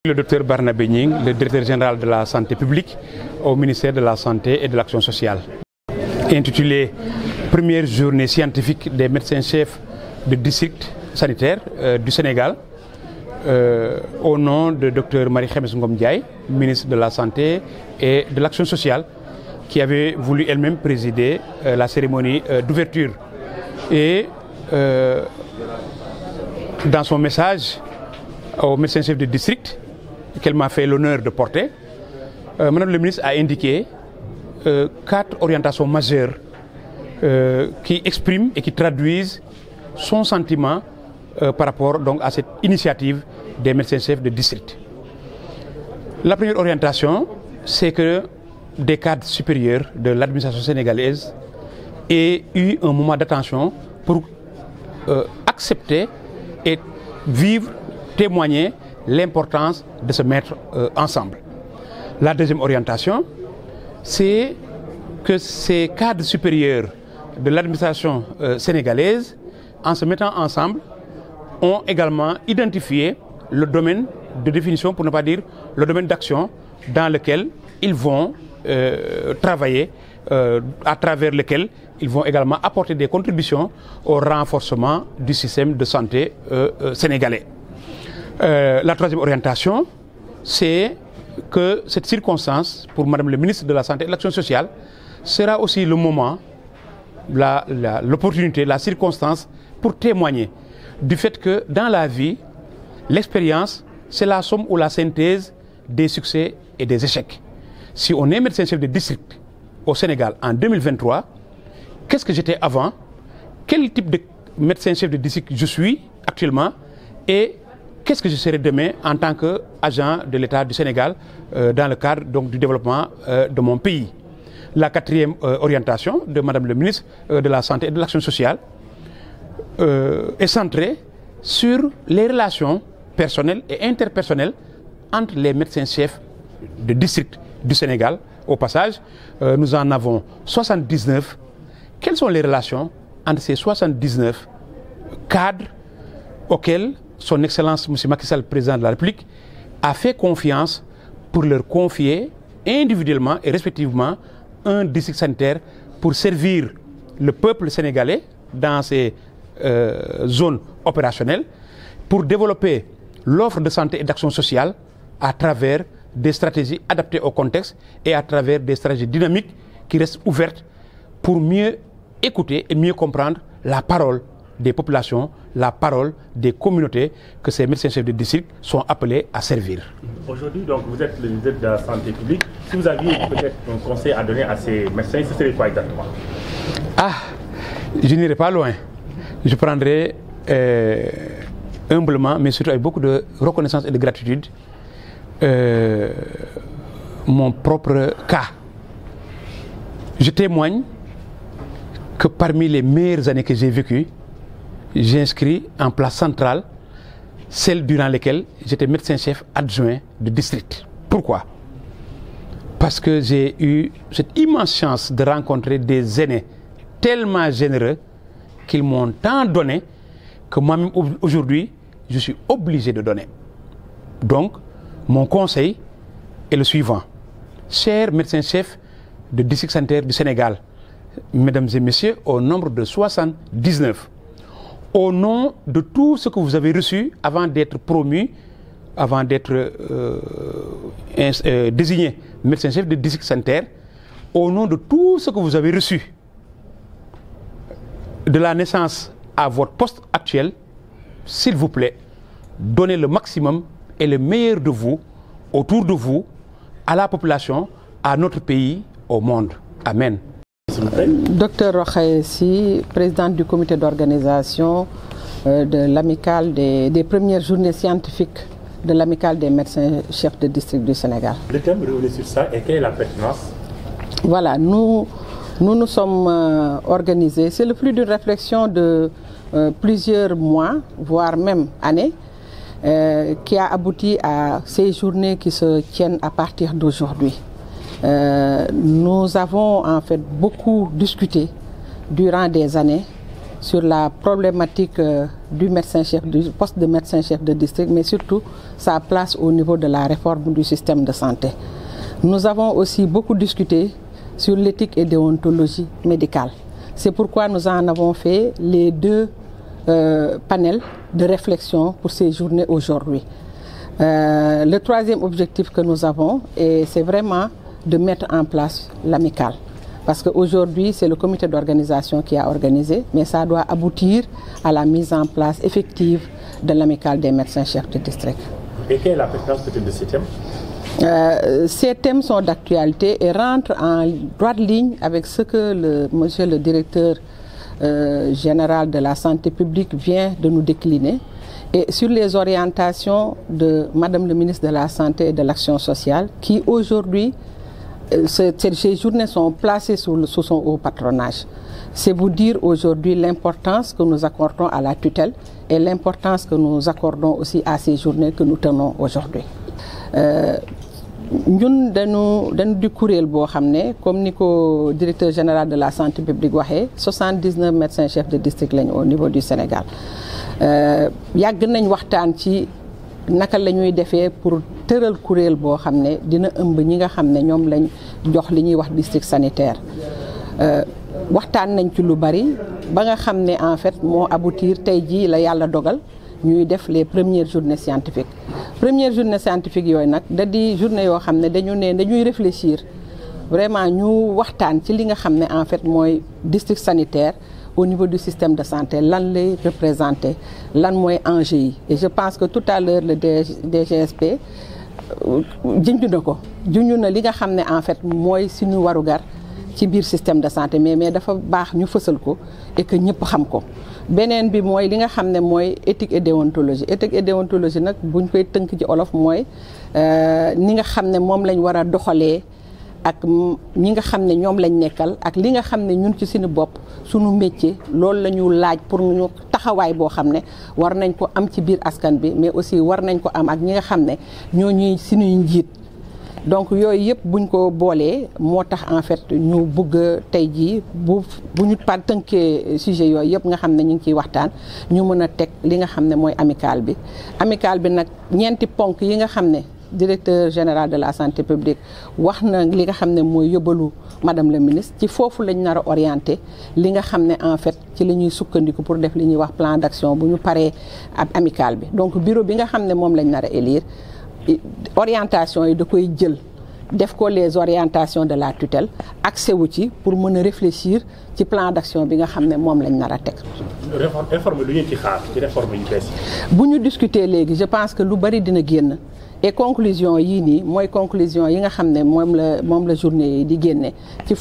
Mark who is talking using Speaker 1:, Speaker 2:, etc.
Speaker 1: Le docteur Barnabé Gning, le directeur général de la santé publique au ministère de la Santé et de l'Action sociale. Intitulé Première journée scientifique des médecins-chefs de district sanitaire du Sénégal, au nom de Dr Marie-Khemesse Ngom Ndiaye, ministre de la Santé et de l'Action sociale, qui avait voulu elle-même présider la cérémonie d'ouverture. Et dans son message au médecin-chef de district, qu'elle m'a fait l'honneur de porter, Madame le ministre a indiqué 4 orientations majeures qui expriment et qui traduisent son sentiment par rapport donc, à cette initiative des médecins-chefs de district. La première orientation, c'est que des cadres supérieurs de l'administration sénégalaise aient eu un moment d'attention pour accepter et vivre, témoigner l'importance de se mettre ensemble. La deuxième orientation, c'est que ces cadres supérieurs de l'administration sénégalaise, en se mettant ensemble, ont également identifié le domaine de définition, pour ne pas dire le domaine d'action, dans lequel ils vont travailler, à travers lequel ils vont également apporter des contributions au renforcement du système de santé sénégalais. La troisième orientation, c'est que cette circonstance, pour Madame le ministre de la Santé et de l'Action sociale, sera aussi le moment, l'opportunité, la circonstance pour témoigner du fait que dans la vie, l'expérience, c'est la somme ou la synthèse des succès et des échecs. Si on est médecin-chef de district au Sénégal en 2023, qu'est-ce que j'étais avant? Quel type de médecin-chef de district je suis actuellement? Et qu'est-ce que je serai demain en tant qu'agent de l'État du Sénégal dans le cadre donc, du développement de mon pays? La quatrième orientation de Madame le ministre de la Santé et de l'Action sociale est centrée sur les relations personnelles et interpersonnelles entre les médecins-chefs de district du Sénégal. Au passage, nous en avons 79. Quelles sont les relations entre ces 79 cadres auxquels Son Excellence M. Macky Sall, président de la République, a fait confiance pour leur confier individuellement et respectivement un district sanitaire pour servir le peuple sénégalais dans ces zones opérationnelles, pour développer l'offre de santé et d'action sociale à travers des stratégies adaptées au contexte et à travers des stratégies dynamiques qui restent ouvertes pour mieux écouter et mieux comprendre la parole des populations, la parole des communautés que ces médecins-chefs de district sont appelés à servir.
Speaker 2: Aujourd'hui, donc, vous êtes le ministre de la Santé publique. Si vous aviez peut-être un conseil à donner à ces médecins, ce serait quoi exactement?
Speaker 1: Je n'irai pas loin. Je prendrai humblement, mais surtout avec beaucoup de reconnaissance et de gratitude, mon propre cas. Je témoigne que parmi les meilleures années que j'ai vécues, j'inscris en place centrale celle durant laquelle j'étais médecin-chef adjoint de district. Pourquoi? Parce que j'ai eu cette immense chance de rencontrer des aînés tellement généreux qu'ils m'ont tant donné que moi-même aujourd'hui, je suis obligé de donner. Donc, mon conseil est le suivant. Chers médecins-chefs de district sanitaire du Sénégal, mesdames et messieurs, au nombre de 79, au nom de tout ce que vous avez reçu avant d'être promu, avant d'être désigné médecin-chef de district sanitaire, au nom de tout ce que vous avez reçu, de la naissance à votre poste actuel, s'il vous plaît, donnez le maximum et le meilleur de vous, autour de vous, à la population, à notre pays, au monde. Amen.
Speaker 3: Docteur Rokhaya Sy, présidente du comité d'organisation de l'amicale des premières journées scientifiques de l'amicale des médecins chefs de district du Sénégal.
Speaker 2: Le thème revenez sur ça et quelle est la pertinence?
Speaker 3: Voilà, nous sommes organisés, c'est le fruit d'une réflexion de plusieurs mois, voire même années, qui a abouti à ces journées qui se tiennent à partir d'aujourd'hui. Nous avons en fait beaucoup discuté durant des années sur la problématique du médecin-chef, du poste de médecin-chef de district, mais surtout sa place au niveau de la réforme du système de santé. Nous avons aussi beaucoup discuté sur l'éthique et déontologie médicale. C'est pourquoi nous en avons fait les 2 panels de réflexion pour ces journées aujourd'hui. Le 3e objectif que nous avons, c'est vraiment de mettre en place l'amicale. Parce qu'aujourd'hui, c'est le comité d'organisation qui a organisé, mais ça doit aboutir à la mise en place effective de l'amicale des médecins-chefs de district.
Speaker 2: Et quelle est la pertinence peut-être de ces thèmes?
Speaker 3: Ces thèmes sont d'actualité et rentrent en droite ligne avec ce que monsieur le directeur général de la santé publique vient de nous décliner, et sur les orientations de Madame le ministre de la Santé et de l'Action sociale, qui aujourd'hui, ces journées sont placées sous son haut patronage. C'est vous dire aujourd'hui l'importance que nous accordons à la tutelle et l'importance que nous accordons aussi à ces journées que nous tenons aujourd'hui. ñun dañu di kuréel boo xam ne comme ni ko directeur général de la santé publique waxee 79 médecins chefs de district lañu au niveau du Sénégal. Yàgg nañ waxtaan ci naka la ñuy defee pour tëral kuréel boo xam ne dina ëmb ñi nga xam ne ñoom lañ jox li ñuy wax district sanitaire. Waxtaan nañ ci lu bari ba nga xam ne en fait moo aboutir tey jii la yàlla dogal ñuy def les premières journées scientifiques. Première journée scientifique yooyu nag da di journée yoo xam ne dañuy réfléchir vraiment ñu waxtaan ci li nga xam ne en fait mooy district sanitaire au niveau du système de santé lan lay représenter lan mooy enjeu yi. Et je pense que tout à l'heure le DGSP junj na li nga xam ne en fait mooy suñu warugar ci biir système de santé mais dafa baax ñu fësal ko et que ñëpp xam ko. Beneen bi mooy li nga xam ne mooy éthique et déontologie. Éthique et déontologie nag buñ koy tënk ci olof mooy ni nga xam ne moom lañ war a doxalee ak ñi nga xam ne ñoom lañ nekkal ak li nga xam ne ñun ci suñu bopp suñu métier loolu la ñu laaj pour ñu taxawaay boo xam ne war nañ ko am ci biir askan bi mais aussi war nañ ko am ak ñi nga xam ne ñoo ñuy suñuy njiit. Donc yooyu yëpp buñ ko boolee moo tax en fait ñu bëgg tey jii bu ñu tënkee sujet yooyu yëpp nga xam ne ñu ngi ciy waxtaan ñu mën a teg li nga xam ne mooy amicale bi. Amicale bi nag ñeenti ponk yi nga xam ne directeur général de la santé publique wax na li nga xam ne mooy yóbbalu madame le ministre ci foofu lañ nar a orienté li nga xam ne en fait ci la ñuy sukkandiku pour def li ñuy wax plan d'action bu ñu paree ab amicale bi. Donc bureau bi nga xam ne moom lañ nar a élire. Orientation yi da koy jël def ko les orientations de la tutelle accès wu ci pour mën a réfléchir ci plan d'action bi nga xam ne moom lañ nar a teg.
Speaker 2: réforme lu ngeen ci xaar ci réforme yu bees yi.
Speaker 3: Bu ñu discuter léegi je pense que lu bari dina génn et conclusion yii nii mooy conclusion yi nga xam ne moom la journée yi di génne ci